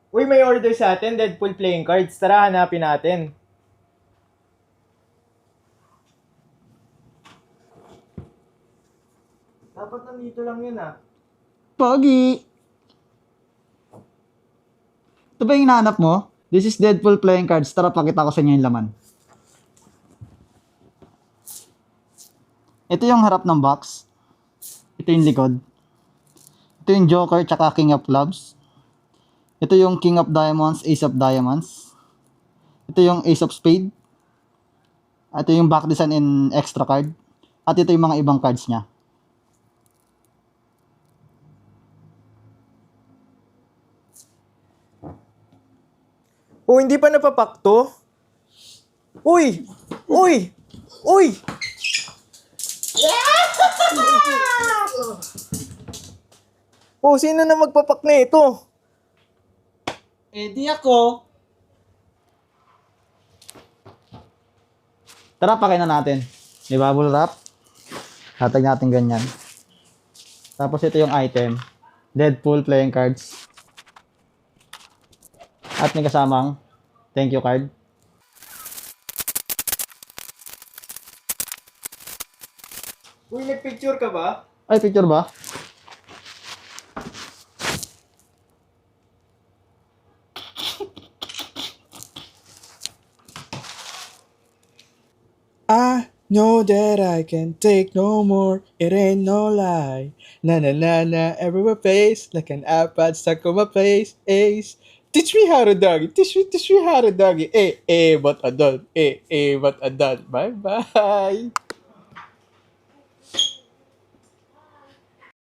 Uy, may order sa atin, Deadpool playing cards. Tara, hanapin natin. Dapat nandito lang yun ah. Pogi! Ito ba yung hinahanap mo? This is Deadpool playing cards. Tara, pakita ko sa inyo yung laman. Ito yung harap ng box. Ito yung likod. Ito yung Joker tsaka King of Clubs. Ito yung King of Diamonds, Ace of Diamonds. Ito yung Ace of Spade. Ito yung back design in extra card. At ito yung mga ibang cards niya. Oh, hindi pa napapakto? Uy! Uy! Uy! Oh, sino na magpapak na ito? Eh, di ako. Tara, pakain na natin. May bubble wrap. Hatag natin ganyan. Tapos ito yung item. Deadpool playing cards. At may kasamang thank you card. Uy, nagpicture ka ba? Ay, picture ba? I know that I can take no more. It ain't no lie. Na na na na, everywhere face like an iPad stuck on my face. Ace, teach me how to doggy. Teach me how to doggy. But a dog. But a dog. Bye bye.